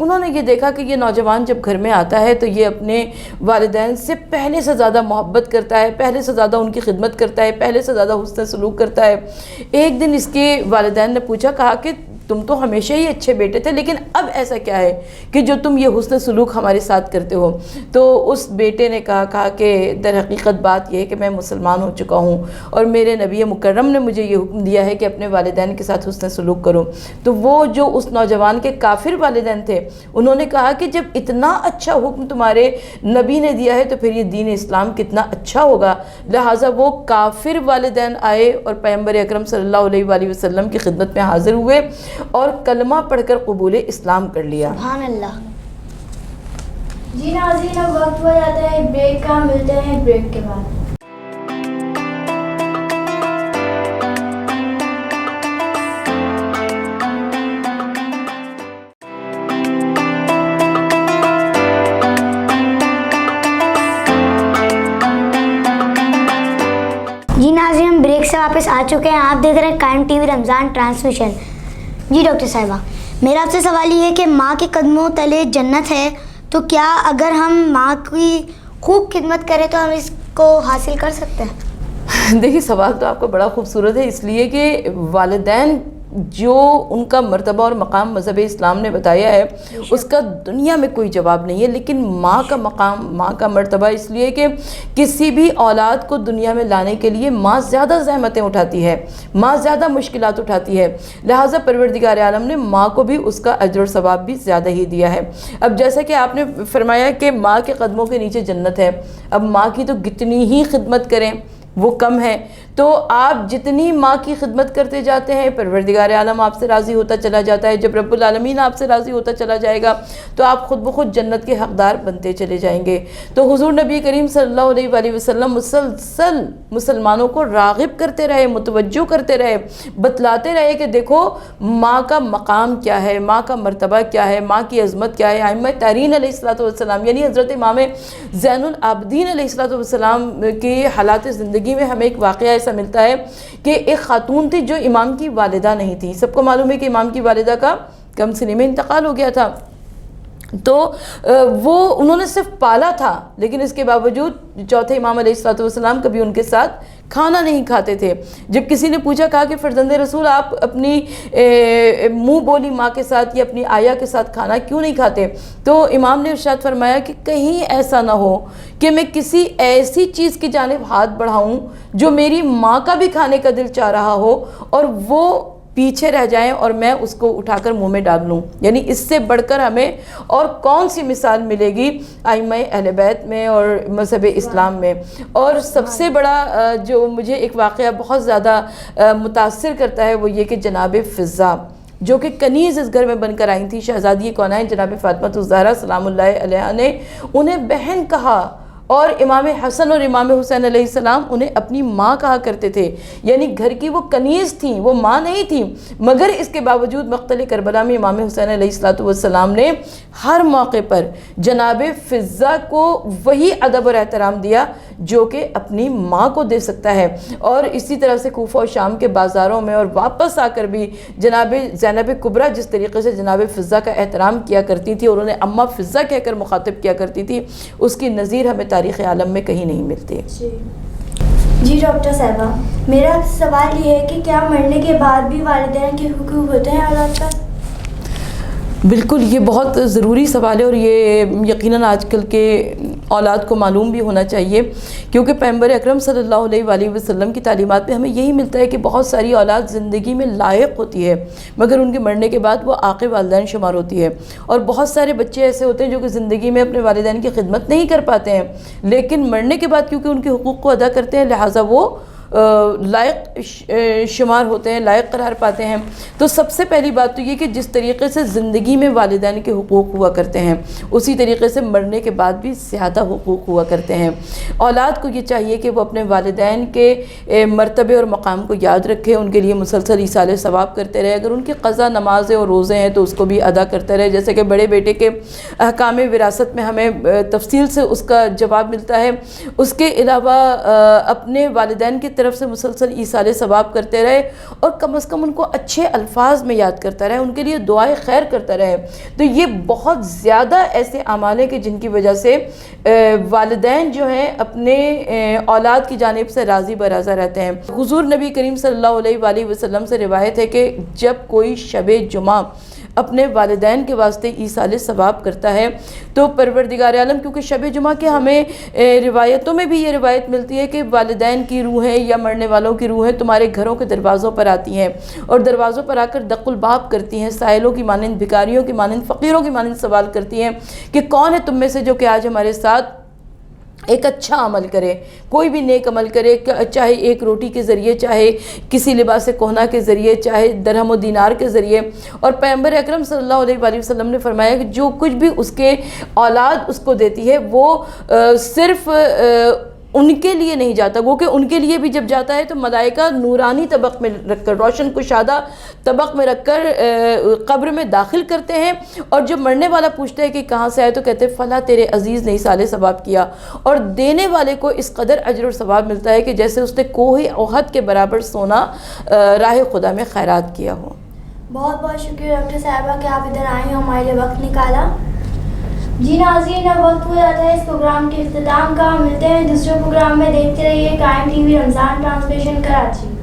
انہوں نے یہ دیکھا کہ یہ نوجوان جب گھر میں آتا ہے تو یہ اپنے والدین سے پہلے سے زیادہ محبت کرتا ہے، پہلے سے زیادہ ان کی خدمت کرتا ہے، پہلے سے زیادہ حسن سلوک کرتا ہے۔ ایک دن اس کے والدین نے پوچھا، کہا کہ تم تو ہمیشہ ہی اچھے بیٹے تھے، لیکن اب ایسا کیا ہے کہ جو تم یہ حسن سلوک ہمارے ساتھ کرتے ہو؟ تو اس بیٹے نے کہا کہ در حقیقت بات یہ ہے کہ میں مسلمان ہو چکا ہوں اور میرے نبی مکرم نے مجھے یہ حکم دیا ہے کہ اپنے والدین کے ساتھ حسن سلوک کرو۔ تو وہ جو اس نوجوان کے کافر والدین تھے، انہوں نے کہا کہ جب اتنا اچھا حکم تمہارے نبی نے دیا ہے تو پھر یہ دین اسلام کتنا اچھا ہوگا۔ لہٰذا وہ کافر والدین آئے اور پیغمبر اکرم صلی اللہ علیہ وآلہ وسلم کی خدمت میں حاضر ہوئے اور کلمہ پڑھ کر قبول اسلام کر لیا۔ سبحان اللہ۔ جی ناظرین، اب وقت ہو جاتا ہے بریک کا، ملتے ہیں بریک کے بعد۔ جی ناظرین، ہم بریک سے واپس آ چکے ہیں، آپ دیکھ رہے ہیں قائم ٹی وی رمضان ٹرانسمیشن۔ جی ڈاکٹر صاحبہ، میرا آپ سے سوال یہ ہے کہ ماں کے قدموں تلے جنت ہے، تو کیا اگر ہم ماں کی خوب خدمت کریں تو ہم اس کو حاصل کر سکتے ہیں؟ دیکھیے، سوال تو آپ کا بڑا خوبصورت ہے، اس لیے کہ والدین جو ان کا مرتبہ اور مقام مذہب اسلام نے بتایا ہے اس کا دنیا میں کوئی جواب نہیں ہے، لیکن ماں کا مقام، ماں کا مرتبہ اس لیے کہ کسی بھی اولاد کو دنیا میں لانے کے لیے ماں زیادہ زحمتیں اٹھاتی ہے، ماں زیادہ مشکلات اٹھاتی ہے، لہٰذا پروردگار عالم نے ماں کو بھی اس کا اجر و ثواب بھی زیادہ ہی دیا ہے۔ اب جیسا کہ آپ نے فرمایا کہ ماں کے قدموں کے نیچے جنت ہے، اب ماں کی تو کتنی ہی خدمت کریں وہ کم ہے، تو آپ جتنی ماں کی خدمت کرتے جاتے ہیں پروردگار عالم آپ سے راضی ہوتا چلا جاتا ہے۔ جب رب العالمین آپ سے راضی ہوتا چلا جائے گا تو آپ خود بخود جنت کے حقدار بنتے چلے جائیں گے۔ تو حضور نبی کریم صلی اللہ علیہ وآلہ وسلم مسلسل مسلمانوں کو راغب کرتے رہے، متوجہ کرتے رہے، بتلاتے رہے کہ دیکھو ماں کا مقام کیا ہے، ماں کا مرتبہ کیا ہے، ماں کی عظمت کیا ہے۔ ائمہ طاہرین علیہ الصلوۃ والسلام یعنی حضرت امام زین العابدین علیہ الصلوۃ والسلام کے حالات زندگی میں ہمیں ایک واقعہ ایسا ملتا ہے کہ ایک خاتون تھی جو امام کی والدہ نہیں تھی۔ سب کو معلوم ہے کہ امام کی والدہ کا کم سن میں انتقال ہو گیا تھا، تو وہ انہوں نے صرف پالا تھا، لیکن اس کے باوجود چوتھے امام علیہ الصلوۃ والسلام کبھی ان کے ساتھ کھانا نہیں کھاتے تھے۔ جب کسی نے پوچھا، کہا کہ فرزند رسول آپ اپنی منہ بولی ماں کے ساتھ یا اپنی آیا کے ساتھ کھانا کیوں نہیں کھاتے؟ تو امام نے ارشاد فرمایا کہ کہیں ایسا نہ ہو کہ میں کسی ایسی چیز کی جانب ہاتھ بڑھاؤں جو میری ماں کا بھی کھانے کا دل چاہ رہا ہو اور وہ پیچھے رہ جائیں اور میں اس کو اٹھا کر منہ میں ڈال لوں۔ یعنی اس سے بڑھ کر ہمیں اور کون سی مثال ملے گی ائمہ اہل بیت میں اور مذہب اسلام میں۔ اور سب سے بڑا جو مجھے ایک واقعہ بہت زیادہ متاثر کرتا ہے وہ یہ کہ جناب فضہ جو کہ کنیز اس گھر میں بن کر آئی تھی، شہزادی کونین جناب فاطمہ الزہرا سلام اللہ علیہا نے انہیں بہن کہا، اور امام حسن اور امام حسین علیہ السلام انہیں اپنی ماں کہا کرتے تھے۔ یعنی گھر کی وہ کنیز تھیں، وہ ماں نہیں تھیں، مگر اس کے باوجود مقتل کربلا میں امام حسین علیہ السلام نے ہر موقع پر جناب فضہ کو وہی ادب اور احترام دیا جو کہ اپنی ماں کو دے سکتا ہے۔ اور اسی طرح سے کوفہ و شام کے بازاروں میں اور واپس آ کر بھی جناب زینب کبریٰ جس طریقے سے جناب فضہ کا احترام کیا کرتی تھی اور انہیں اماں فضہ کہہ کر مخاطب کیا کرتی تھی، اس کی نظیر ہمیں تاریخ عالم میں کہیں نہیں ملتی۔ جی ڈاکٹر صاحبہ، میرا سوال یہ ہے کہ کیا مرنے کے بعد بھی والدین کے حقوق ہوتے ہیں اولاد پر؟ بالکل، یہ بہت ضروری سوال ہے اور یہ یقیناً آج کل کے اولاد کو معلوم بھی ہونا چاہیے، کیونکہ پیغمبر اکرم صلی اللہ علیہ وآلہ وسلم کی تعلیمات میں ہمیں یہی ملتا ہے کہ بہت ساری اولاد زندگی میں لائق ہوتی ہے مگر ان کے مرنے کے بعد وہ عاق والدین شمار ہوتی ہے۔ اور بہت سارے بچے ایسے ہوتے ہیں جو کہ زندگی میں اپنے والدین کی خدمت نہیں کر پاتے ہیں، لیکن مرنے کے بعد کیونکہ ان کے حقوق کو ادا کرتے ہیں لہٰذا وہ لائق شمار ہوتے ہیں، لائق قرار پاتے ہیں۔ تو سب سے پہلی بات تو یہ کہ جس طریقے سے زندگی میں والدین کے حقوق ہوا کرتے ہیں اسی طریقے سے مرنے کے بعد بھی زیادہ حقوق ہوا کرتے ہیں۔ اولاد کو یہ چاہیے کہ وہ اپنے والدین کے مرتبے اور مقام کو یاد رکھے، ان کے لیے مسلسل ایصال ثواب کرتے رہے، اگر ان کی قضا نمازیں اور روزے ہیں تو اس کو بھی ادا کرتے رہے، جیسے کہ بڑے بیٹے کے احکام وراثت میں ہمیں تفصیل سے اس کا جواب ملتا ہے۔ اس کے علاوہ اپنے والدین کی طرف طرف سے مسلسل ایصال ثواب کرتے رہے اور کم از کم ان کو اچھے الفاظ میں یاد کرتا رہے، ان کے لیے دعائے خیر کرتا رہے۔ تو یہ بہت زیادہ ایسے اعمال ہیں کہ جن کی وجہ سے والدین جو ہیں اپنے اولاد کی جانب سے راضی برضا رہتے ہیں۔ حضور نبی کریم صلی اللہ علیہ وآلہ وسلم سے روایت ہے کہ جب کوئی شب جمعہ اپنے والدین کے واسطے ایصال ثواب کرتا ہے تو پروردگار عالم، کیونکہ شب جمعہ کے ہمیں روایتوں میں بھی یہ روایت ملتی ہے کہ والدین کی روحیں یا مرنے والوں کی روحیں تمہارے گھروں کے دروازوں پر آتی ہیں اور دروازوں پر آ کر دق الباب کرتی ہیں، سائلوں کی مانند، بھکاریوں کی مانند، فقیروں کی مانند سوال کرتی ہیں کہ کون ہے تم میں سے جو کہ آج ہمارے ساتھ ایک اچھا عمل کرے، کوئی بھی نیک عمل کرے، چاہے ایک روٹی کے ذریعے، چاہے کسی لباس کہنا کے ذریعے، چاہے درہم و دینار کے ذریعے۔ اور پیغمبر اکرم صلی اللہ علیہ وآلہ وسلم نے فرمایا کہ جو کچھ بھی اس کے اولاد اس کو دیتی ہے وہ صرف ان کے لیے نہیں جاتا، وہ کہ ان کے لیے بھی جب جاتا ہے تو ملائکہ نورانی طبق میں رکھ کر، روشن کشادہ طبق میں رکھ کر قبر میں داخل کرتے ہیں، اور جب مرنے والا پوچھتا ہے کہ کہاں سے آئے تو کہتے ہیں فلاں تیرے عزیز نے ایصال ثواب کیا، اور دینے والے کو اس قدر اجر و ثواب ملتا ہے کہ جیسے اس نے کوہ احد کے برابر سونا راہ خدا میں خیرات کیا ہو۔ بہت بہت شکریہ ڈاکٹر صاحبہ کہ آپ ادھر آئیں، ہمارے لیے وقت نکالا۔ جی ناظرین، اب وقت ہو جاتا ہے اس پروگرام کے اختتام کا۔ ملتے ہیں دوسرے پروگرام میں، دیکھتے رہیے قائم ٹی وی رمضان ٹرانسمیشن کراچی۔